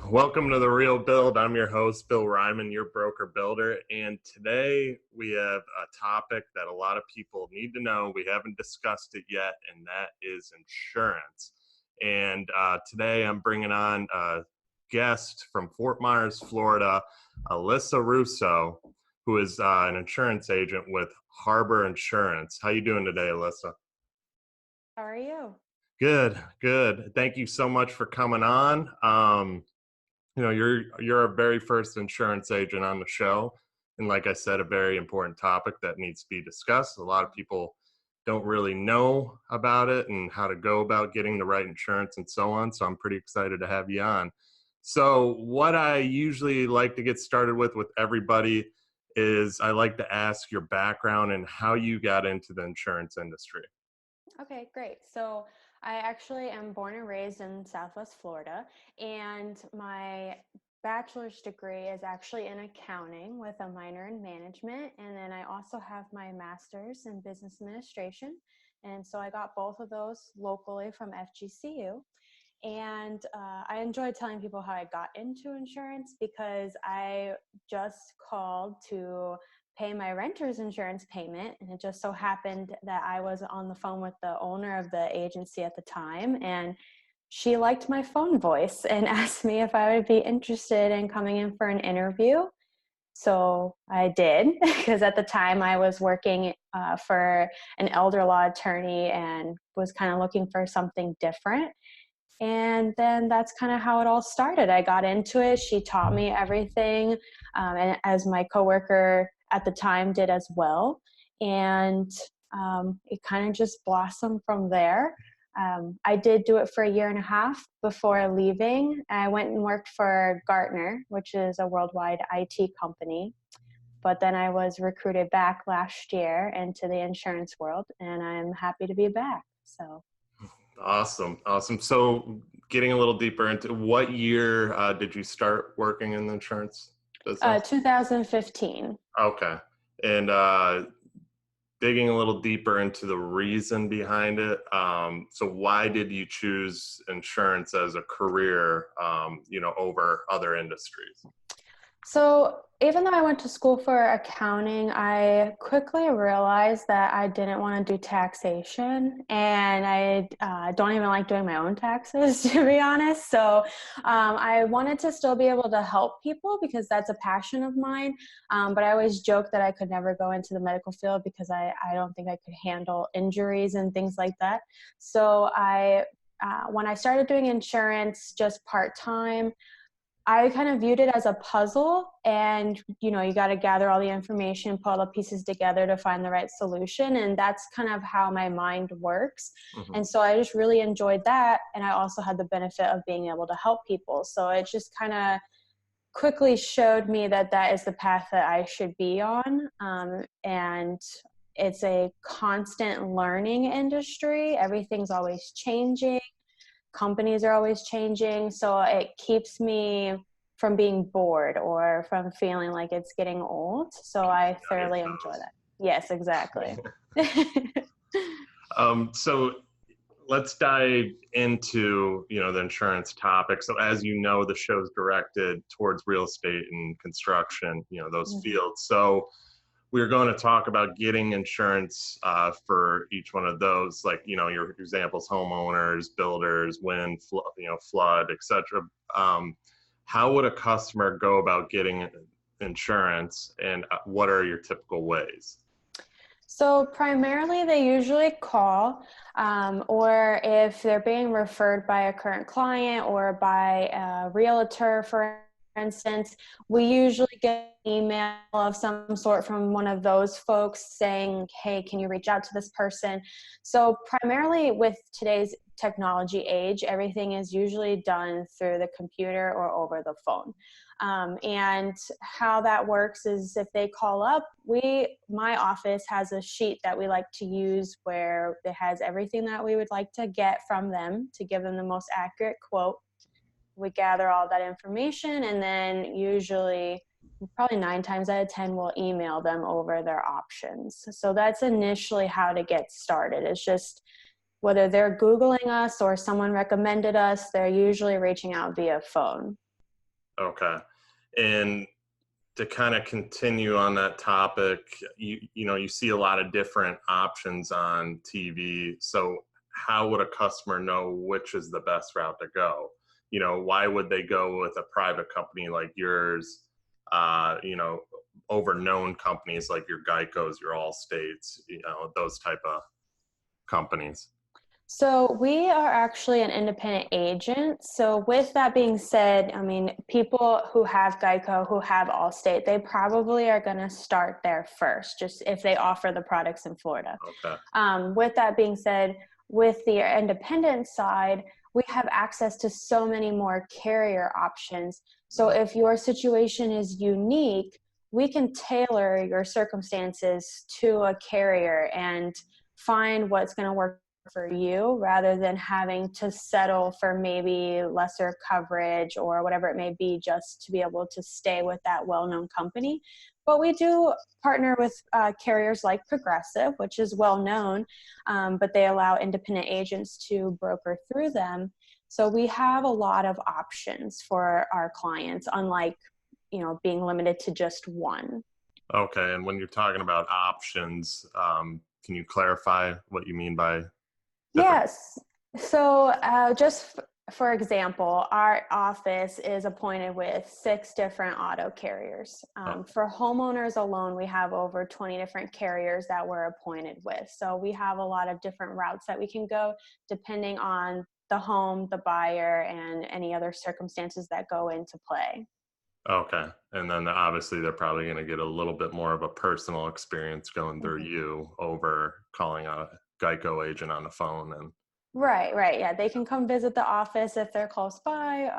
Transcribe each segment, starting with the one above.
Welcome to The Real Build. I'm your host, Bill Ryman, your broker builder. And today we have a topic that a lot of people need to know. We haven't discussed it yet, and that is insurance. And today I'm bringing on a guest from Fort Myers, Florida, Alissa Russo, who is an insurance agent with Harbor Insurance. How you doing today, Alissa? How are you? Good, good. Thank you so much for coming on. You're our very first insurance agent on the show, and like I said, a very important topic that needs to be discussed. A lot of people don't really know about it and how to go about getting the right insurance and so on. So I'm pretty excited to have you on. So what I usually like to get started with everybody is I like to ask your background and how you got into the insurance industry. Okay, great. So I actually am born and raised in Southwest Florida, and my bachelor's degree is actually in accounting with a minor in management. And then I also have my master's in business administration. And so I got both of those locally from FGCU. And I enjoy telling people how I got into insurance because I just called to pay my renter's insurance payment. And it just so happened that I was on the phone with the owner of the agency at the time. And she liked my phone voice and asked me if I would be interested in coming in for an interview. So I did, because at the time I was working for an elder law attorney and was kind of looking for something different. And then that's kind of how it all started. I got into it. She taught me everything, and as my coworker at the time did as well. And it kind of just blossomed from there. I did do it for a year and a half before leaving. I went and worked for Gartner, which is a worldwide IT company. But then I was recruited back last year into the insurance world, and I'm happy to be back. So. Awesome. Awesome. So getting a little deeper into what year did you start working in the insurance business? 2015. Okay. And digging a little deeper into the reason behind it. So why did you choose insurance as a career, over other industries? So even though I went to school for accounting, I quickly realized that I didn't want to do taxation, and I don't even like doing my own taxes, to be honest. So I wanted to still be able to help people because that's a passion of mine. But I always joke that I could never go into the medical field because I don't think I could handle injuries and things like that. So when I started doing insurance just part-time, I kind of viewed it as a puzzle, and you got to gather all the information, put all the pieces together to find the right solution. And that's kind of how my mind works. Mhm. And so I just really enjoyed that. And I also had the benefit of being able to help people. So it just kind of quickly showed me that that is the path that I should be on. And it's a constant learning industry. Everything's always changing. Companies are always changing, so it keeps me from being bored or from feeling like it's getting old. So I On your thoroughly enjoy toes. that. Yes, exactly. So let's dive into, the insurance topic. So as you know, the show's directed towards real estate and construction, those Mhm. fields. So we're going to talk about getting insurance for each one of those, like, your examples, homeowners, builders, wind, flood, etc. How would a customer go about getting insurance, and what are your typical ways? So primarily they usually call, or if they're being referred by a current client or by a realtor, for instance, we usually get an email of some sort from one of those folks saying, hey, can you reach out to this person? So primarily with today's technology age, everything is usually done through the computer or over the phone. And how that works is if they call up, my office has a sheet that we like to use where it has everything that we would like to get from them to give them the most accurate quote. We gather all that information, and then usually probably 9 times out of 10 we'll email them over their options. So that's initially how to get started. It's just whether they're Googling us or someone recommended us, they're usually reaching out via phone. Okay. And to kind of continue on that topic, you see a lot of different options on TV. So how would a customer know which is the best route to go? Why would they go with a private company like yours? Over known companies like your Geicos, your Allstates, those type of companies. So we are actually an independent agent. So with that being said, I mean, people who have Geico, who have Allstate, they probably are going to start there first, just if they offer the products in Florida. Okay. With that being said, with the independent side, we have access to so many more carrier options. So if your situation is unique, we can tailor your circumstances to a carrier and find what's going to work for you rather than having to settle for maybe lesser coverage or whatever it may be just to be able to stay with that well-known company. But we do partner with carriers like Progressive, which is well known, but they allow independent agents to broker through them. So we have a lot of options for our clients, unlike being limited to just one. Okay. And when you're talking about options, can you clarify what you mean by different? Yes. So just for example, our office is appointed with 6 different auto carriers. Oh, For homeowners alone, we have over 20 different carriers that we're appointed with. So we have a lot of different routes that we can go depending on the home, the buyer, and any other circumstances that go into play. okay. And then obviously they're probably going to get a little bit more of a personal experience going through Mhm. you over calling a Geico agent on the phone. And Right, right. Yeah, they can come visit the office if they're close by.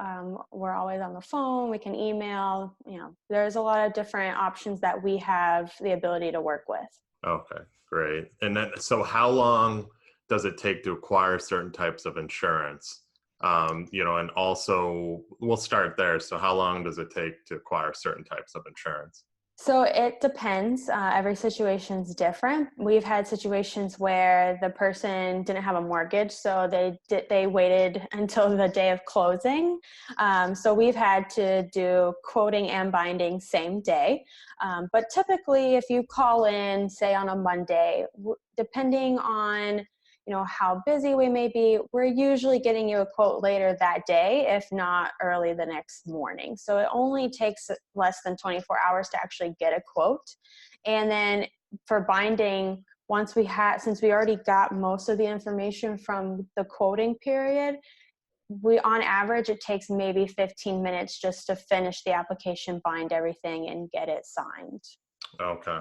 We're always on the phone. We can email. There's a lot of different options that we have the ability to work with. okay, great. And then, so how long does it take to acquire certain types of insurance? And also we'll start there. So how long does it take to acquire certain types of insurance? So it depends. Every situation's different. We've had situations where the person didn't have a mortgage, so they waited until the day of closing. So we've had to do quoting and binding same day. But typically, if you call in, say on a Monday, depending on how busy we may be, we're usually getting you a quote later that day, if not early the next morning. So it only takes less than 24 hours to actually get a quote. And then for binding, since we already got most of the information from the quoting period, on average, it takes maybe 15 minutes just to finish the application, bind everything, and get it signed. Okay.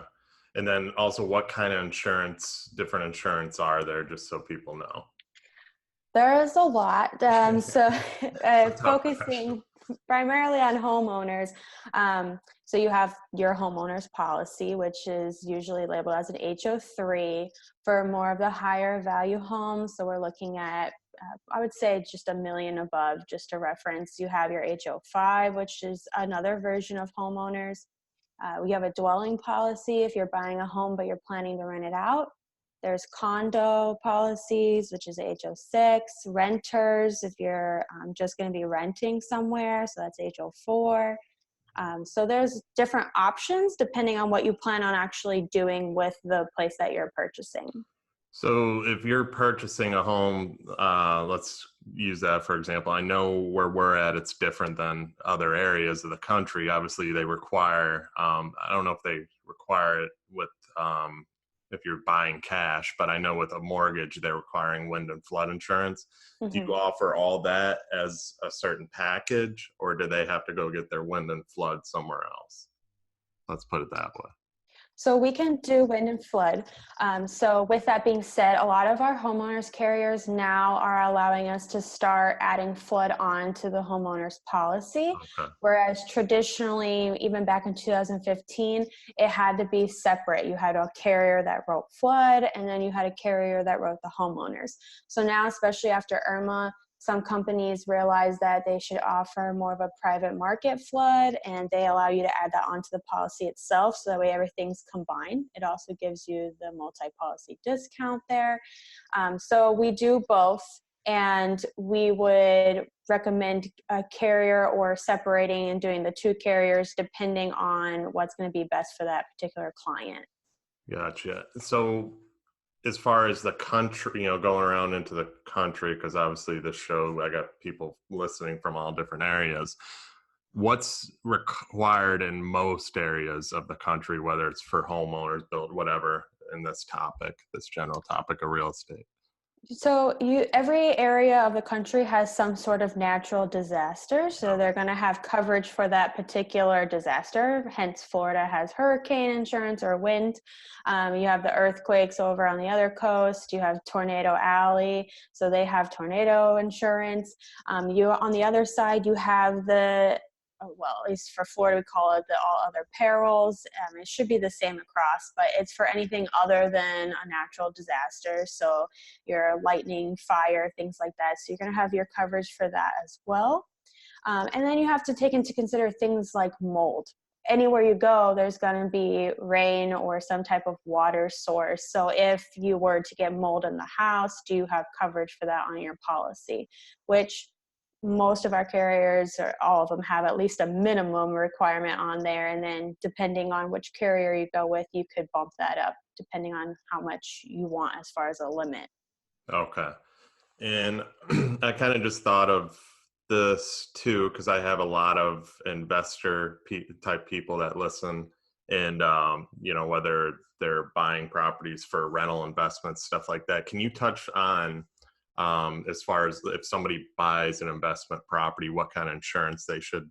And then also what kind of different insurance are there, just so people know? There's a lot. So It's a tough question. focusing primarily on homeowners. So you have your homeowners policy, which is usually labeled as an HO3 for more of the higher value homes. So we're looking at, I would say just a million above, just to reference. You have your HO5, which is another version of homeowners. We have a dwelling policy if you're buying a home but you're planning to rent it out. There's condo policies, which is HO6, renters if you're just going to be renting somewhere, so that's HO4. So there's different options depending on what you plan on actually doing with the place that you're purchasing. So if you're purchasing a home, let's use that for example. I know where we're at, it's different than other areas of the country. Obviously, they require, I don't know if they require it with, if you're buying cash, but I know with a mortgage, they're requiring wind and flood insurance. Do Mhm. you offer all that as a certain package, or do they have to go get their wind and flood somewhere else? Let's put it that way. So we can do wind and flood. So with that being said, a lot of our homeowners carriers now are allowing us to start adding flood on to the homeowners policy. Okay. Whereas traditionally, even back in 2015, it had to be separate. You had a carrier that wrote flood, and then you had a carrier that wrote the homeowners. So now, especially after Irma, some companies realize that they should offer more of a private market flood, and they allow you to add that onto the policy itself, so that way everything's combined. It also gives you the multi-policy discount there. So we do both. and we would recommend a carrier or separating and doing the two carriers depending on what's going to be best for that particular client. Gotcha. So as far as the country, going around into the country, because obviously this show, I got people listening from all different areas. What's required in most areas of the country, whether it's for homeowners, build, whatever, in this topic, this general topic of real estate? So every area of the country has some sort of natural disaster. So they're going to have coverage for that particular disaster. Hence, Florida has hurricane insurance or wind. You have the earthquakes over on the other coast. You have Tornado Alley. So they have tornado insurance. You on the other side, you have well, at least for Florida, we call it the all other perils. It should be the same across, but it's for anything other than a natural disaster. So your lightning, fire, things like that. So you're going to have your coverage for that as well. And then you have to take into consider things like mold. Anywhere you go, there's going to be rain or some type of water source. So if you were to get mold in the house, do you have coverage for that on your policy? Which most of our carriers, or all of them, have at least a minimum requirement on there. And then depending on which carrier you go with, you could bump that up depending on how much you want as far as a limit. Okay. And I kind of just thought of this too, because I have a lot of investor type people that listen, and whether they're buying properties for rental investments, stuff like that. Can you touch on, as far as if somebody buys an investment property, what kind of insurance they should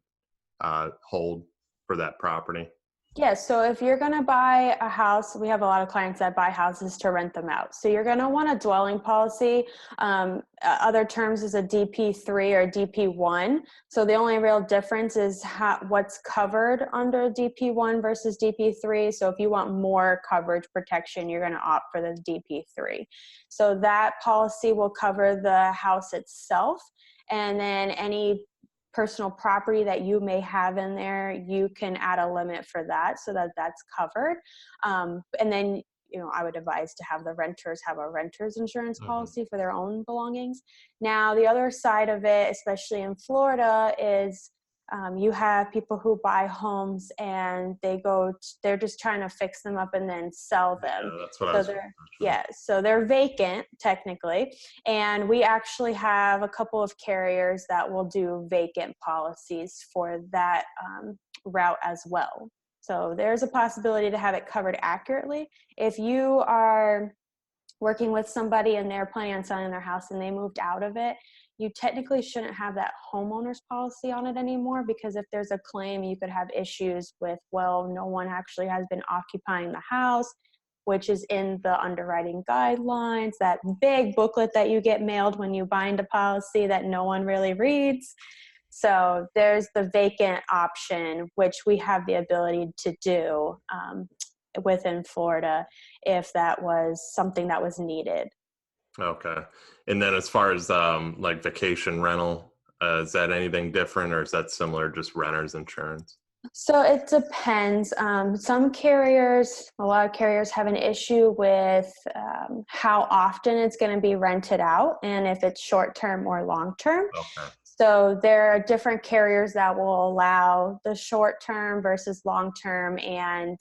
hold for that property? Yeah, so if you're going to buy a house, we have a lot of clients that buy houses to rent them out. So you're going to want a dwelling policy. Other terms is a DP3 or DP1. So the only real difference is what's covered under DP1 versus DP3. So if you want more coverage protection, you're going to opt for the DP3. So that policy will cover the house itself, and then any personal property that you may have in there, you can add a limit for that so that that's covered. And then, I would advise to have the renters have a renter's insurance policy for their own belongings. Now, the other side of it, especially in Florida, is you have people who buy homes and they're just trying to fix them up and then sell them. Yeah, that's what I was. So they're vacant technically. And we actually have a couple of carriers that will do vacant policies for that route as well. So there's a possibility to have it covered accurately. If you are working with somebody and they're planning on selling their house and they moved out of it, you technically shouldn't have that homeowner's policy on it anymore, because if there's a claim, you could have issues with, well, no one actually has been occupying the house, which is in the underwriting guidelines, that big booklet that you get mailed when you bind a policy that no one really reads. So there's the vacant option, which we have the ability to do within Florida if that was something that was needed. Okay. And then as far as like vacation rental, is that anything different, or is that similar, just renter's insurance? So it depends. Some carriers, a lot of carriers have an issue with how often it's going to be rented out and if it's short-term or long-term. Okay. So there are different carriers that will allow the short-term versus long-term, and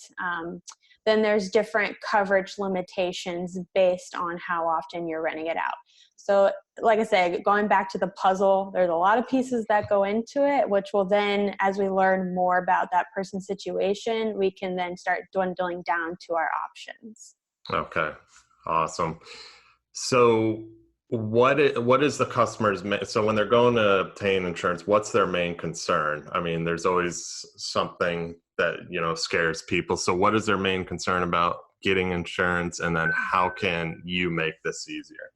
then there's different coverage limitations based on how often you're renting it out. So like I said, going back to the puzzle, there's a lot of pieces that go into it, which will then, as we learn more about that person's situation, we can then start dwindling down to our options. Okay. Awesome. So what is the customer's so when they're going to obtain insurance, what's their main concern? I mean, there's always something that, scares people. So what is their main concern about getting insurance, and then how can you make this easier?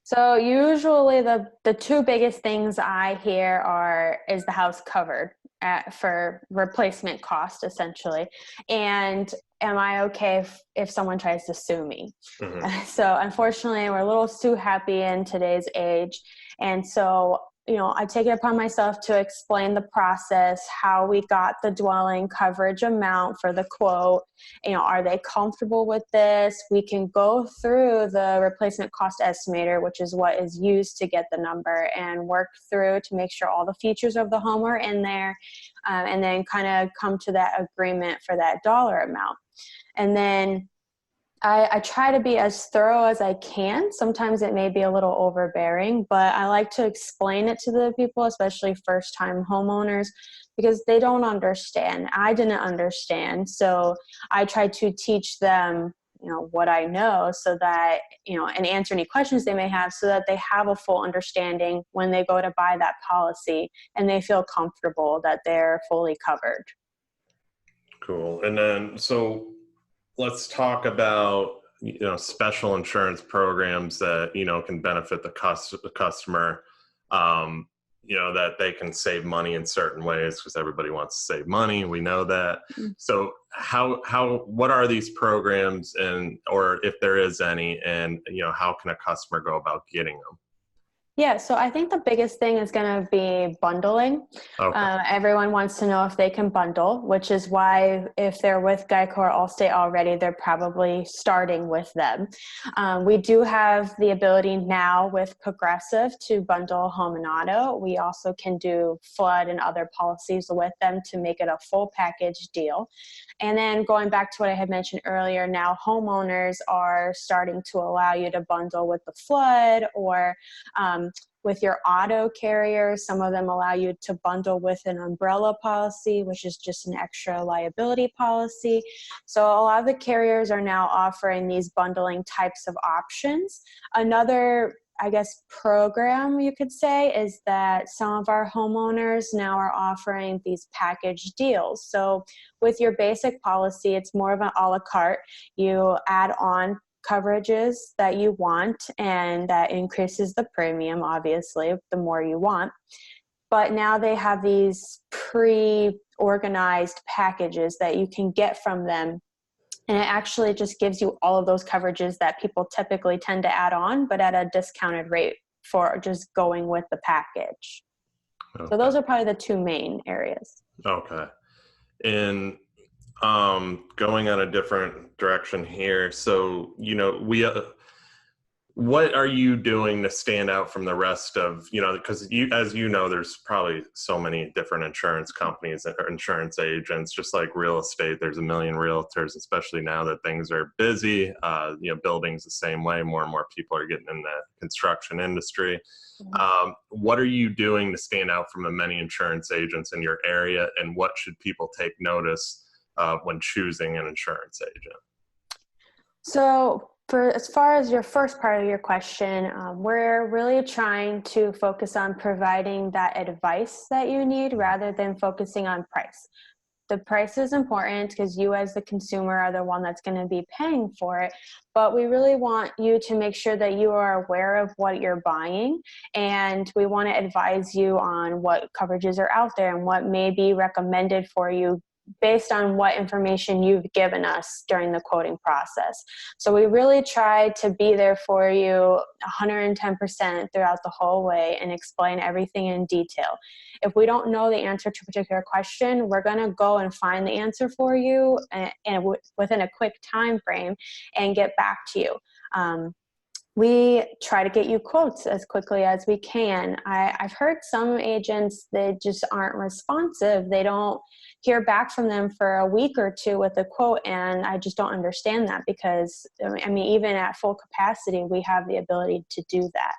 So usually the two biggest things I hear is the house covered for replacement cost, essentially, and am I okay if someone tries to sue me? Mm-hmm. So unfortunately, we're a little too happy in today's age, and so I take it upon myself to explain the process, how we got the dwelling coverage amount for the quote. Are they comfortable with this? We can go through the replacement cost estimator, which is what is used to get the number, and work through to make sure all the features of the home are in there, and then kind of come to that agreement for that dollar amount. And then I try to be as thorough as I can. Sometimes it may be a little overbearing, but I like to explain it to the people, especially first-time homeowners, because they don't understand. I didn't understand. So I try to teach them, what I know, so that, and answer any questions they may have, so that they have a full understanding when they go to buy that policy and they feel comfortable that they're fully covered. Cool. And then, so let's talk about, special insurance programs that, can benefit the customer, that they can save money in certain ways, because everybody wants to save money. We know that. So what are these programs, or if there is any, and, how can a customer go about getting them? Yeah, so I think the biggest thing is going to be bundling. Okay. Everyone wants to know if they can bundle, which is why if they're with Geico or Allstate already, they're probably starting with them. We do have the ability now with Progressive to bundle home and auto. We also can do flood and other policies with them to make it a full package deal. And then going back to what I had mentioned earlier, now homeowners are starting to allow you to bundle with the flood, or with your auto carrier. Some of them allow you to bundle with an umbrella policy, which is just an extra liability policy. So a lot of the carriers are now offering these bundling types of options. Another, I guess, program you could say is that some of our homeowners now are offering these package deals. So with your basic policy, it's more of an a la carte. You add on coverages that you want, and that increases the premium, obviously, the more you want. But now they have these pre-organized packages that you can get from them. And it actually just gives you all of those coverages that people typically tend to add on, but at a discounted rate for just going with the package. Okay. So those are probably the two main areas. Okay. And going on a different direction here. So, what are you doing to stand out from the rest of, because as there's probably so many different insurance companies or insurance agents, just like real estate, there's a million realtors, especially now that things are busy. Buildings the same way, more and more people are getting in the construction industry. What are you doing to stand out from the many insurance agents in your area, and what should people take notice when choosing an insurance agent? So as far as your first part of your question, we're really trying to focus on providing that advice that you need rather than focusing on price. The price is important because you as the consumer are the one that's going to be paying for it, but we really want you to make sure that you are aware of what you're buying, and we want to advise you on what coverages are out there and what may be recommended for you based on what information you've given us during the quoting process. So we really try to be there for you 110% throughout the whole way and explain everything in detail. If we don't know the answer to a particular question, we're going to go and find the answer for you and within a quick time frame and get back to you. We try to get you quotes as quickly as we can. I've heard some agents, they just aren't responsive. They don't hear back from them for a week or two with a quote, and I just don't understand that, because even at full capacity, we have the ability to do that.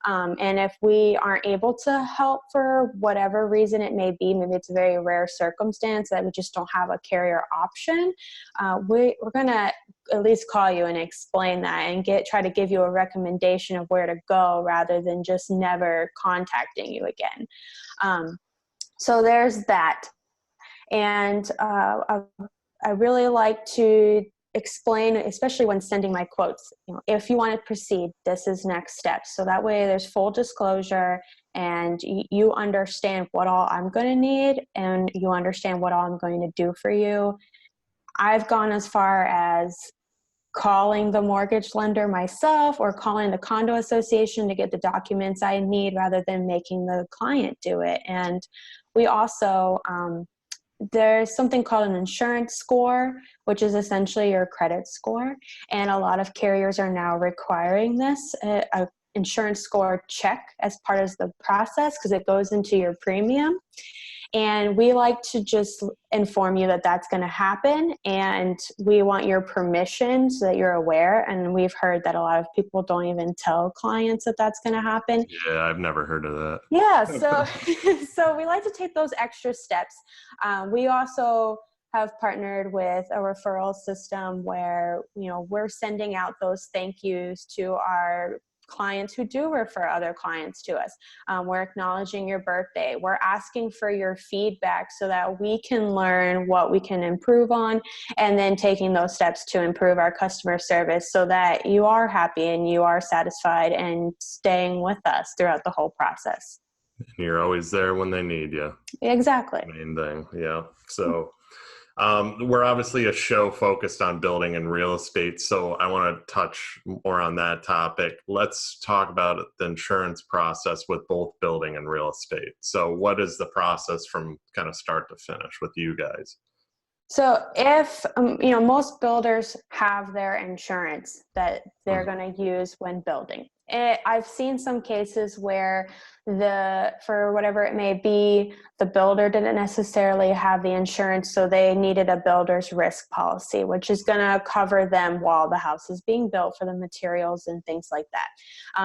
And if we aren't able to help for whatever reason it may be, maybe it's a very rare circumstance that we just don't have a carrier option, we're going to at least call you and explain that and try to give you a recommendation of where to go rather than just never contacting you again. So there's that. And I really like to explain, especially when sending my quotes, if you want to proceed, this is next steps. So that way there's full disclosure and you understand what all I'm going to need and you understand what all I'm going to do for you. I've gone as far as calling the mortgage lender myself or calling the condo association to get the documents I need rather than making the client do it. And we also, there's something called an insurance score, which is essentially your credit score. And a lot of carriers are now requiring this, a insurance score check as part of the process because it goes into your premium. And we like to just inform you that that's going to happen, and we want your permission so that you're aware. And we've heard that a lot of people don't even tell clients that that's going to happen. Yeah, I've never heard of that. Yeah, so so we like to take those extra steps. We also have partnered with a referral system where, you know, we're sending out those thank yous to our clients who do refer other clients to us. We're acknowledging your birthday. We're asking for your feedback so that we can learn what we can improve on, and then taking those steps to improve our customer service so that you are happy and you are satisfied and staying with us throughout the whole process. You're always there when they need you. Exactly. Main thing, yeah. So we're obviously a show focused on building and real estate, so I want to touch more on that topic. Let's talk about the insurance process with both building and real estate. So what is the process from kind of start to finish with you guys? So if, you know, most builders have their insurance that they're going to use when building. I've seen some cases where for whatever it may be, the builder didn't necessarily have the insurance, so they needed a builder's risk policy, which is going to cover them while the house is being built for the materials and things like that.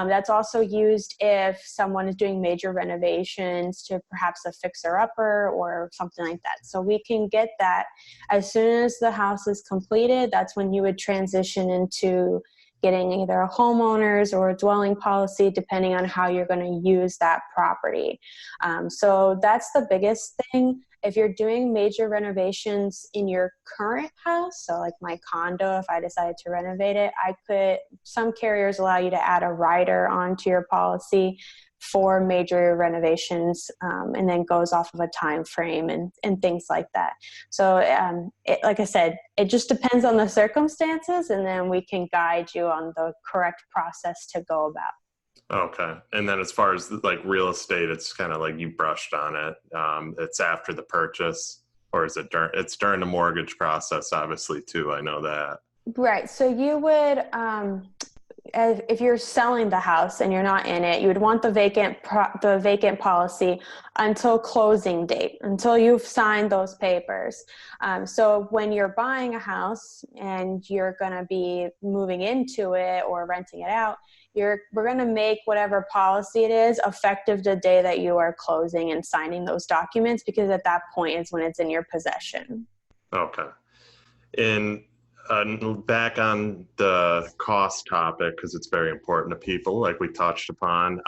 That's also used if someone is doing major renovations to perhaps a fixer-upper or something like that. So we can get that as soon as the house is completed. That's when you would transition into getting either a homeowners or a dwelling policy, depending on how you're going to use that property. So that's the biggest thing. If you're doing major renovations in your current house, so like my condo, if I decided to renovate it, some carriers allow you to add a rider onto your policy for major renovations, and then goes off of a time frame and things like that. So like I said, it just depends on the circumstances, and then we can guide you on the correct process to go about. Okay. And then as far as like real estate, it's kind of like you brushed on it. It's after the purchase, or is it it's during the mortgage process, obviously, too. I know that. Right. So you would, if you're selling the house and you're not in it, you would want the vacant policy until closing date, until you've signed those papers. So when you're buying a house and you're going to be moving into it or renting it out, we're going to make whatever policy it is effective the day that you are closing and signing those documents, because at that point is when it's in your possession. Okay. And back on the cost topic, because it's very important to people, like we touched upon,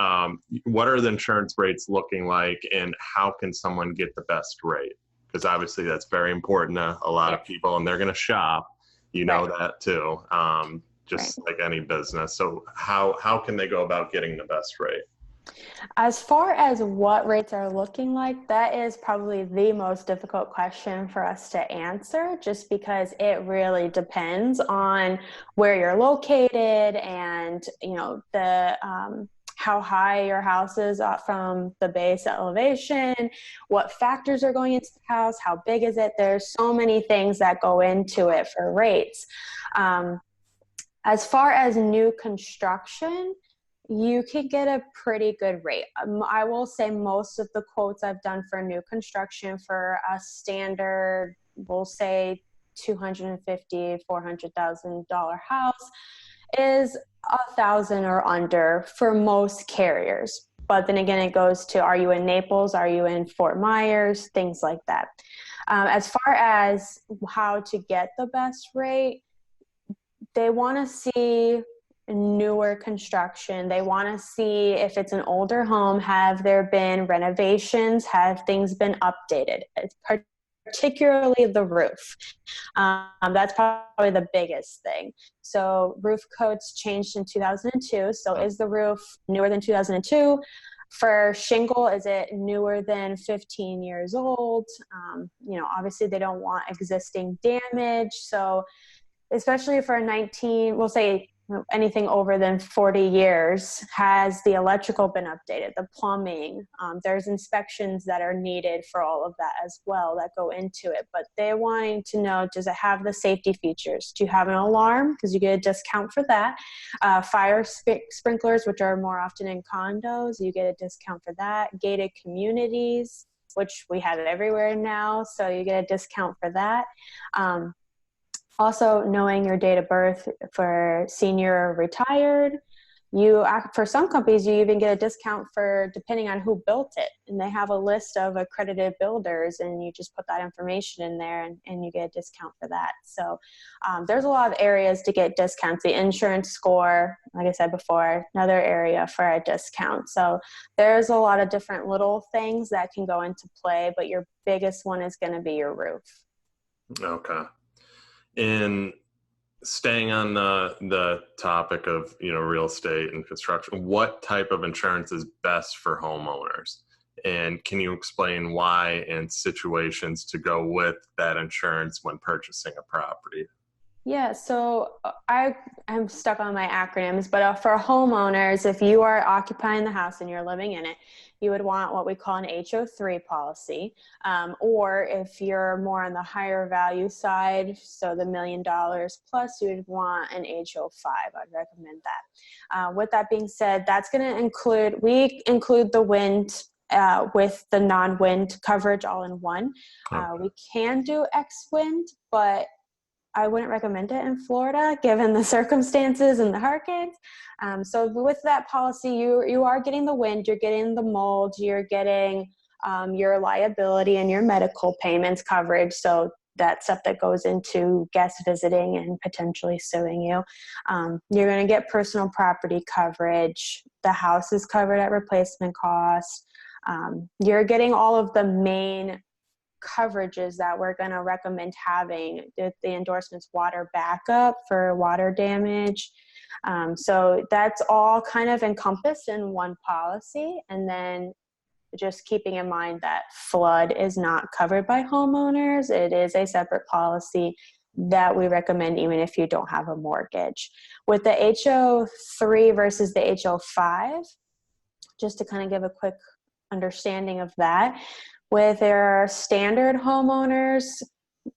what are the insurance rates looking like, and how can someone get the best rate? Because obviously that's very important to a lot of people, and they're going to shop. You know that too, just like any business. So how can they go about getting the best rate? As far as what rates are looking like, that is probably the most difficult question for us to answer, just because it really depends on where you're located and, you know, the how high your house is from the base elevation, what factors are going into the house, how big is it. There's so many things that go into it for rates. As far as new construction, you can get a pretty good rate. I will say most of the quotes I've done for new construction for a standard, we'll say $250,000, $400,000 house is $1,000 or under for most carriers. But then again, it goes to, are you in Naples? Are you in Fort Myers? Things like that. As far as how to get the best rate, they want to see newer construction. They want to see if it's an older home, have there been renovations, have things been updated, it's particularly the roof. That's probably the biggest thing. So roof codes changed in 2002. So is the roof newer than 2002? For shingle, is it newer than 15 years old? You know, obviously they don't want existing damage. So especially for 19, we'll say anything over than 40 years, has the electrical been updated, the plumbing, there's inspections that are needed for all of that as well that go into it. But they're wanting to know, does it have the safety features? Do you have an alarm? Because you get a discount for that. Fire sprinklers, which are more often in condos, you get a discount for that. Gated communities, which we have it everywhere now, so you get a discount for that. Also, knowing your date of birth for senior or retired. For some companies, you even get a discount for depending on who built it. And they have a list of accredited builders, and you just put that information in there and you get a discount for that. So there's a lot of areas to get discounts. The insurance score, like I said before, another area for a discount. So there's a lot of different little things that can go into play, but your biggest one is going to be your roof. Okay. In staying on the topic of, real estate and construction, what type of insurance is best for homeowners? And can you explain why and situations to go with that insurance when purchasing a property? Yeah, so I'm stuck on my acronyms, but for homeowners, if you are occupying the house and you're living in it, you would want what we call an HO3 policy. Or if you're more on the higher value side, so the $1 million plus, you would want an HO5. I'd recommend that. With that being said, that's going to we include the wind with the non-wind coverage all in one. We can do X-wind, but I wouldn't recommend it in Florida, given the circumstances and the hurricanes. So with that policy, you are getting the wind, you're getting the mold, you're getting your liability and your medical payments coverage. So that stuff that goes into guest visiting and potentially suing you. You're going to get personal property coverage. The house is covered at replacement cost. You're getting all of the main coverages that we're going to recommend having. The endorsements, water backup for water damage. So that's all kind of encompassed in one policy. And then just keeping in mind that flood is not covered by homeowners. It is a separate policy that we recommend even if you don't have a mortgage. With the HO3 versus the HO5, just to kind of give a quick understanding of that, with their standard homeowners,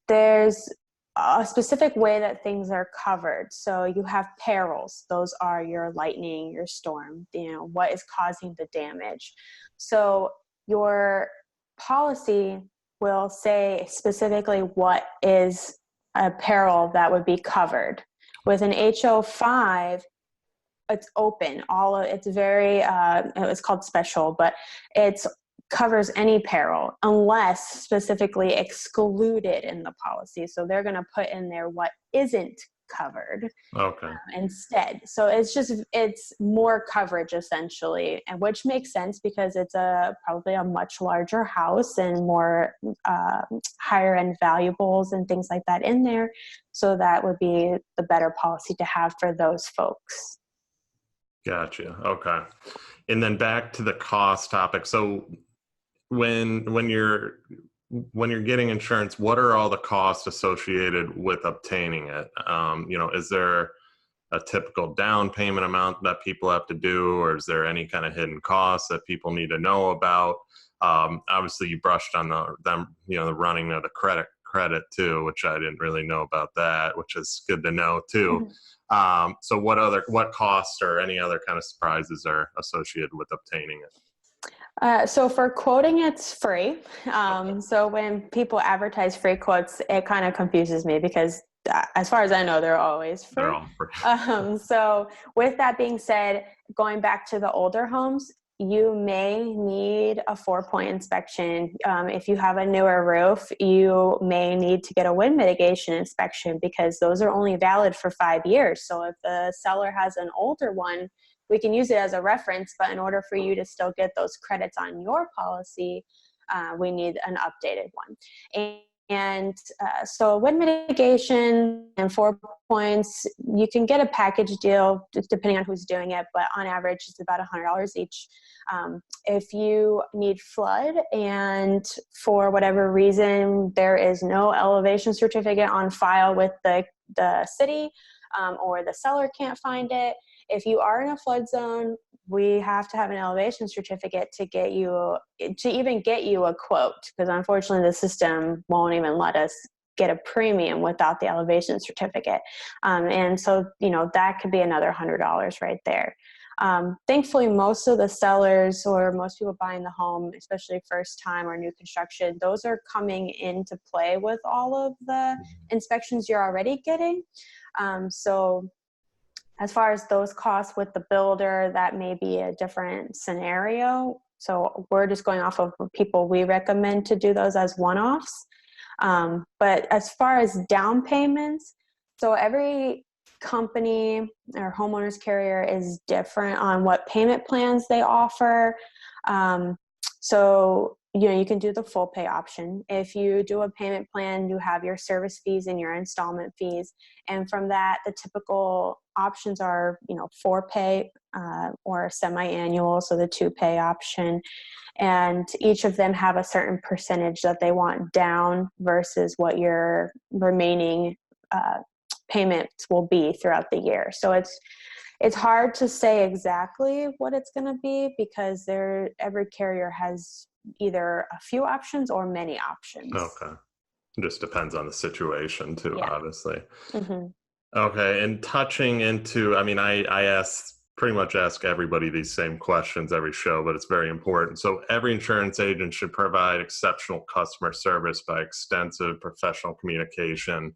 there's a specific way that things are covered. So you have perils. Those are your lightning, your storm, what is causing the damage. So your policy will say specifically what is a peril that would be covered. With an HO5, it's open. It's very, it's called special, but it's covers any peril unless specifically excluded in the policy. So they're going to put in there what isn't covered instead. So it's more coverage essentially, and which makes sense because it's probably a much larger house and more higher end valuables and things like that in there. So that would be the better policy to have for those folks. Gotcha. Okay. And then back to the cost topic. So when you're getting insurance, what are all the costs associated with obtaining it? Is there a typical down payment amount that people have to do, or is there any kind of hidden costs that people need to know about? Obviously, you brushed on the running of the credit too, which I didn't really know about that, which is good to know too. Mm-hmm. So what costs or any other kind of surprises are associated with obtaining it? So for quoting, it's free. So when people advertise free quotes, it kind of confuses me because as far as I know, they're always free. They're all free. So with that being said, going back to the older homes, you may need a 4-point inspection. If you have a newer roof, you may need to get a wind mitigation inspection because those are only valid for 5 years. So if the seller has an older one, we can use it as a reference, but in order for you to still get those credits on your policy, we need an updated one. So wind mitigation and 4 points, you can get a package deal depending on who's doing it, but on average it's about $100 each. If you need flood and for whatever reason there is no elevation certificate on file with the the city, or the seller can't find it. If you are in a flood zone, we have to have an elevation certificate to even get you a quote, because unfortunately the system won't even let us get a premium without the elevation certificate. And so, that could be another $100 right there. Thankfully, most of the sellers or most people buying the home, especially first time or new construction, those are coming into play with all of the inspections you're already getting. So as far as those costs with the builder, that may be a different scenario. So we're just going off of people we recommend to do those as one-offs. But as far as down payments, so every company or homeowners carrier is different on what payment plans they offer. So, you can do the full pay option. If you do a payment plan, you have your service fees and your installment fees. And from that, the typical options are, 4-pay or semi-annual, so the 2-pay option. And each of them have a certain percentage that they want down versus what your remaining payments will be throughout the year. So it's hard to say exactly what it's going to be, because every carrier has either a few options or many options. Okay. It just depends on the situation too, Yeah. obviously. Mm-hmm. Okay. And touching into, I pretty much ask everybody these same questions every show, but it's very important. So every insurance agent should provide exceptional customer service by extensive professional communication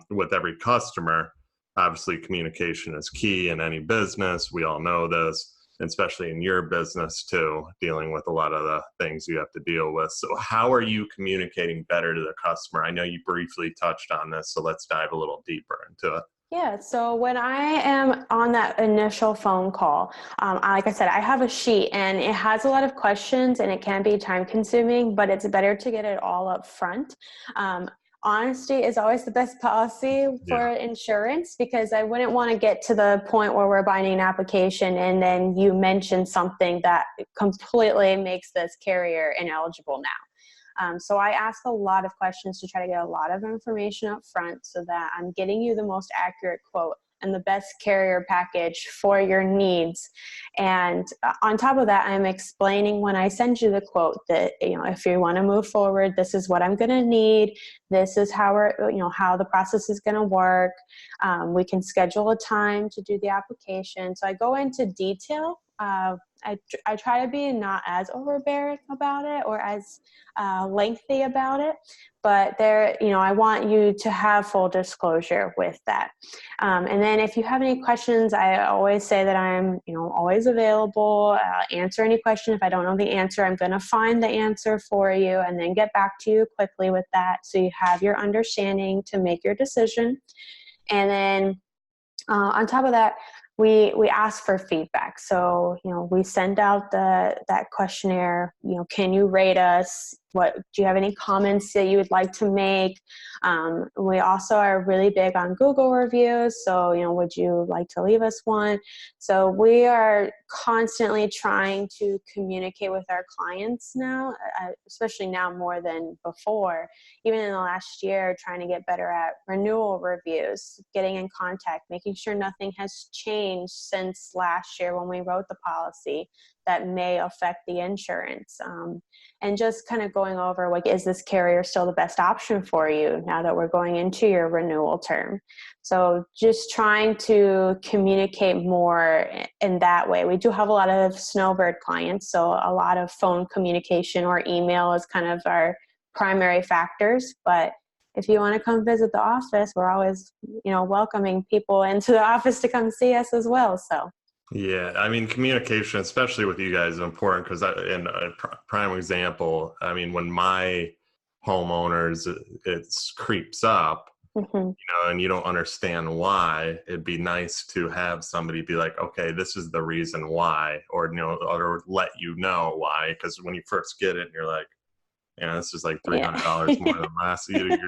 with every customer. Obviously, communication is key in any business. We all know this, especially in your business too, dealing with a lot of the things you have to deal with. So how are you communicating better to the customer? I know you briefly touched on this, so let's dive a little deeper into it. Yeah, so when I am on that initial phone call, like I said, I have a sheet and it has a lot of questions and it can be time consuming, but it's better to get it all up front. Honesty is always the best policy for insurance, because I wouldn't want to get to the point where we're binding an application and then you mention something that completely makes this carrier ineligible now. So I ask a lot of questions to try to get a lot of information up front so that I'm getting you the most accurate quote and the best carrier package for your needs. And on top of that, I'm explaining when I send you the quote that, if you want to move forward, this is what I'm going to need. This is how how the process is going to work. We can schedule a time to do the application. So I go into detail. I try to be not as overbearing about it or as lengthy about it, but I want you to have full disclosure with that. And then if you have any questions, I always say that I'm, always available. Answer any question. If I don't know the answer, I'm going to find the answer for you and then get back to you quickly with that, so you have your understanding to make your decision. And then on top of that, we ask for feedback. So, we send out that questionnaire, can you rate us? Do you have any comments that you would like to make? We also are really big on Google reviews. So, would you like to leave us one? So we are constantly trying to communicate with our clients now, especially now more than before. Even in the last year, trying to get better at renewal reviews, getting in contact, making sure nothing has changed since last year when we wrote the policy that may affect the insurance. And just kind of going over, is this carrier still the best option for you now that we're going into your renewal term? So just trying to communicate more in that way. We do have a lot of snowbird clients, so a lot of phone communication or email is kind of our primary factors. But if you want to come visit the office, we're always, welcoming people into the office to come see us as well. So. Yeah, communication, especially with you guys, is important because, in a prime example, when my homeowners, it creeps up, and you don't understand why, it'd be nice to have somebody be like, okay, this is the reason why, or let you know why, because when you first get it, you're like, this is like $300 more than last year.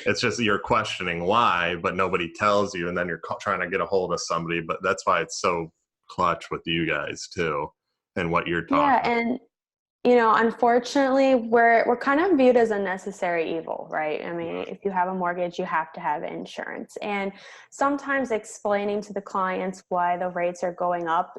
It's just you're questioning why, but nobody tells you, and then you're trying to get a hold of somebody. But that's why it's so clutch with you guys too, and what you're talking about. Unfortunately, we're kind of viewed as a necessary evil, right? I mean, if you have a mortgage, you have to have insurance. And sometimes explaining to the clients why the rates are going up,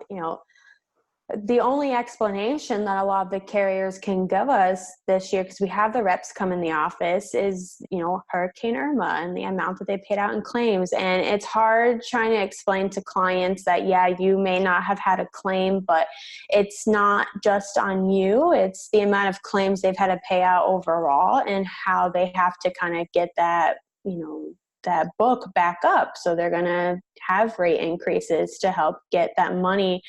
the only explanation that a lot of the carriers can give us this year, because we have the reps come in the office, is, Hurricane Irma and the amount that they paid out in claims. And it's hard trying to explain to clients that, yeah, you may not have had a claim, but it's not just on you. It's the amount of claims they've had to pay out overall and how they have to kind of get that, that book back up. So they're going to have rate increases to help get that money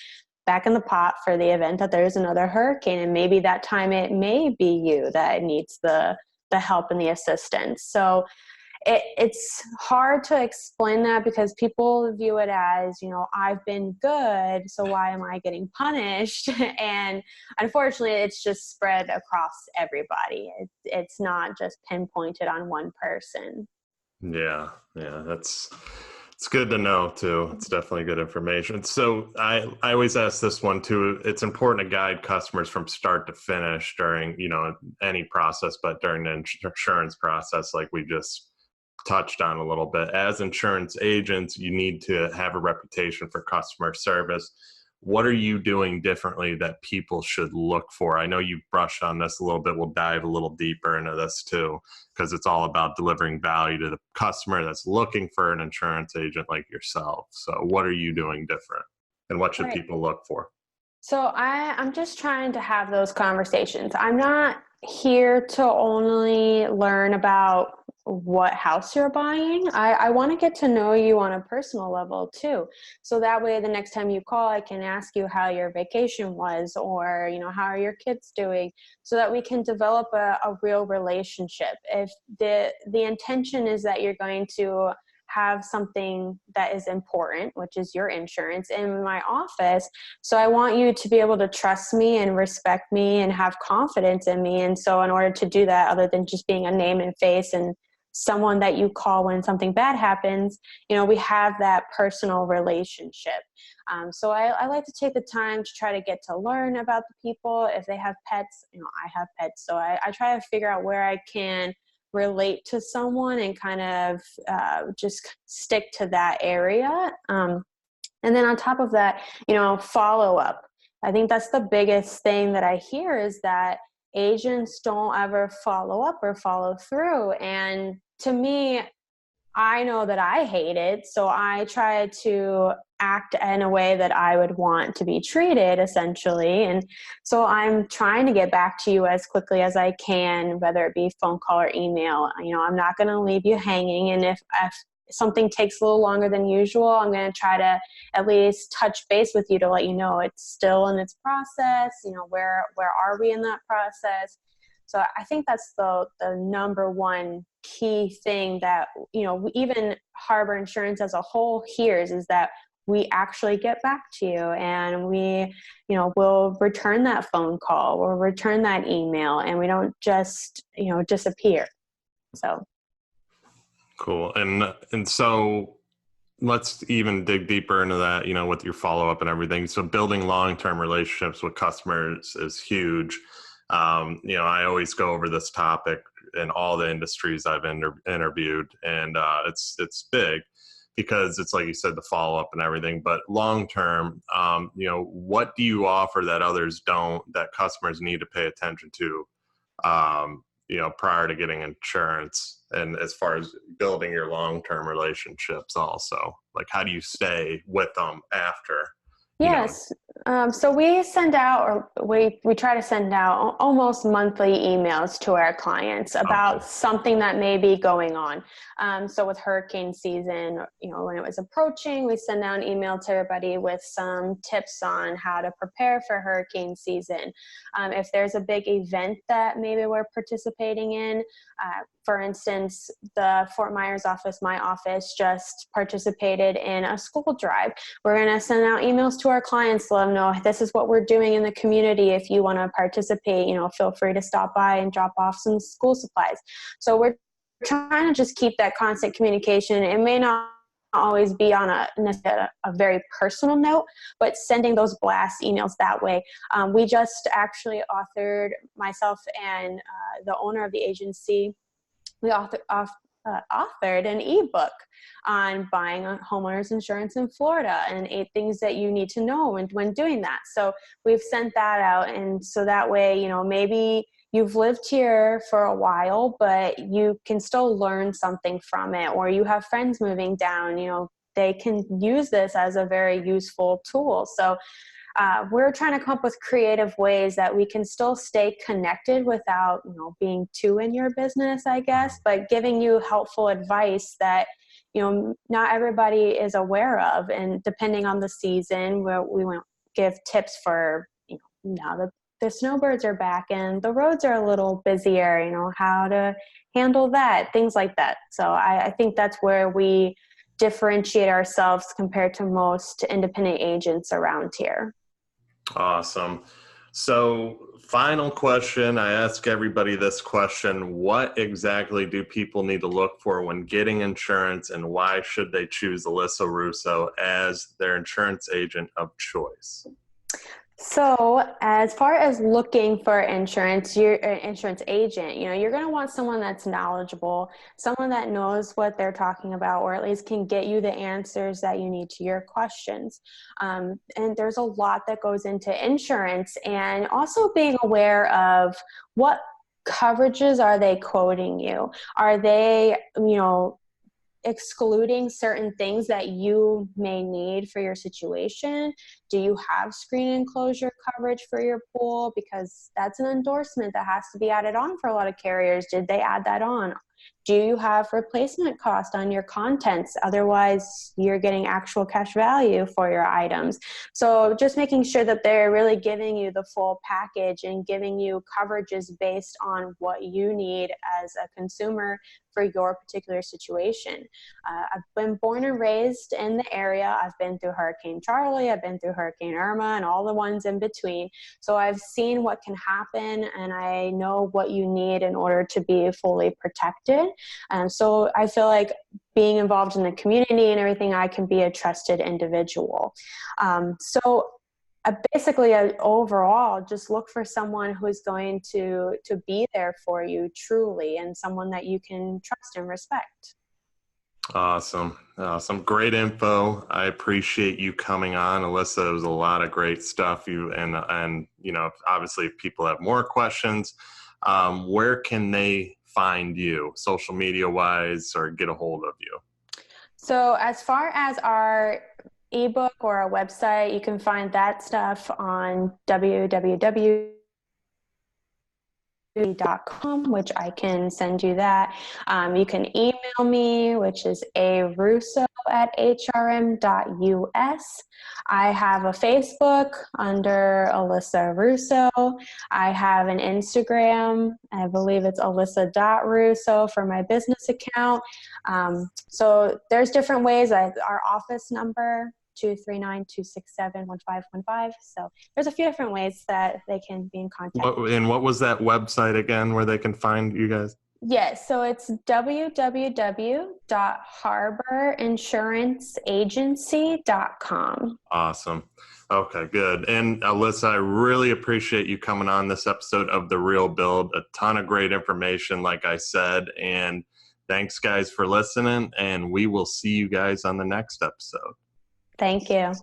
back in the pot for the event that there's another hurricane. And maybe that time it may be you that needs the help and the assistance. So it's hard to explain that, because people view it as, I've been good, so why am I getting punished? And unfortunately, it's just spread across everybody. It's not just pinpointed on one person. Yeah, it's good to know too. It's definitely good information. So I always ask this one too. It's important to guide customers from start to finish during, any process, but during the insurance process, like we just touched on a little bit. As insurance agents, you need to have a reputation for customer service. What are you doing differently that people should look for? I know you've brushed on this a little bit. We'll dive a little deeper into this too, because it's all about delivering value to the customer that's looking for an insurance agent like yourself. So what are you doing different, and what should Right. people look for? So I'm just trying to have those conversations. I'm not here to only learn about what house you're buying. I want to get to know you on a personal level too. So that way the next time you call, I can ask you how your vacation was, or, how are your kids doing, so that we can develop a real relationship. If the intention is that you're going to have something that is important, which is your insurance, in my office. So I want you to be able to trust me and respect me and have confidence in me. And so in order to do that, other than just being a name and face and someone that you call when something bad happens, we have that personal relationship. So I like to take the time to try to get to learn about the people. If they have pets, I have pets. So I try to figure out where I can relate to someone and kind of just stick to that area. And then on top of that, follow up. I think that's the biggest thing that I hear, is that agents don't ever follow up or follow through. And to me, I know that I hate it, so I try to act in a way that I would want to be treated, essentially. And so I'm trying to get back to you as quickly as I can, whether it be phone call or email. I'm not going to leave you hanging. And if something takes a little longer than usual, I'm going to try to at least touch base with you to let you know it's still in its process. Where are we in that process? So I think that's the number one key thing that, even Harbor Insurance as a whole hears, is that we actually get back to you, and we, will return that phone call or return that email, and we don't just, disappear. So. Cool. And so let's even dig deeper into that, with your follow up and everything. So building long-term relationships with customers is huge. I always go over this topic in all the industries I've interviewed, and it's big, because it's like you said, the follow up and everything. But long term, what do you offer that others don't, that customers need to pay attention to, prior to getting insurance, and as far as building your long term relationships, also, like how do you stay with them after? Yes. So we send out, or we try to send out almost monthly emails to our clients about something that may be going on. So with hurricane season, when it was approaching, we send out an email to everybody with some tips on how to prepare for hurricane season. If there's a big event that maybe we're participating in, for instance, the Fort Myers office, my office, just participated in a school drive. We're going to send out emails to our clients to let them know, this is what we're doing in the community. If you want to participate, feel free to stop by and drop off some school supplies. So we're trying to just keep that constant communication. It may not always be on a very personal note, but sending those blast emails that way. We just actually authored, myself and the owner of the agency, we authored an ebook on buying a homeowners insurance in Florida and 8 things that you need to know when doing that. So we've sent that out. And so that way, maybe you've lived here for a while, but you can still learn something from it, or you have friends moving down, they can use this as a very useful tool. So we're trying to come up with creative ways that we can still stay connected without, being too in your business, I guess, but giving you helpful advice that, not everybody is aware of. And depending on the season, we won't give tips for, now the snowbirds are back and the roads are a little busier, how to handle that, things like that. So I think that's where we differentiate ourselves compared to most independent agents around here. Awesome. So, final question. I ask everybody this question. What exactly do people need to look for when getting insurance, and why should they choose Alissa Russo as their insurance agent of choice? So as far as looking for insurance, you're an insurance agent, you're going to want someone that's knowledgeable, someone that knows what they're talking about, or at least can get you the answers that you need to your questions. And there's a lot that goes into insurance, and also being aware of what coverages are they quoting you? Are they, excluding certain things that you may need for your situation? Do you have screen enclosure coverage for your pool? Because that's an endorsement that has to be added on for a lot of carriers. Did they add that on? Do you have replacement cost on your contents? Otherwise, you're getting actual cash value for your items. So just making sure that they're really giving you the full package and giving you coverages based on what you need as a consumer for your particular situation. I've been born and raised in the area. I've been through Hurricane Charlie, I've been through Hurricane Irma, and all the ones in between. So I've seen what can happen, and I know what you need in order to be fully protected. So I feel like being involved in the community and everything, I can be a trusted individual. Basically, overall, just look for someone who's going to be there for you truly, and someone that you can trust and respect. Awesome. Great info. I appreciate you coming on, Alissa. It was a lot of great stuff. Obviously, if people have more questions, where can they find you, social media wise, or get a hold of you? So as far as our ebook or our website, you can find that stuff on www.com, which I can send you that. You can email me, which is arusso@hrm.us. I have a Facebook under Alissa Russo. I have an Instagram. I believe it's alissa.russo for my business account. So there's different ways. Our office number, 239-267-1515. So there's a few different ways that they can be in contact. What was that website again where they can find you guys? Yes, so it's www.harborinsuranceenagency.com. Awesome. Okay, good. And Alissa, I really appreciate you coming on this episode of The Real Build. A ton of great information, like I said. And thanks, guys, for listening. And we will see you guys on the next episode. Thank you.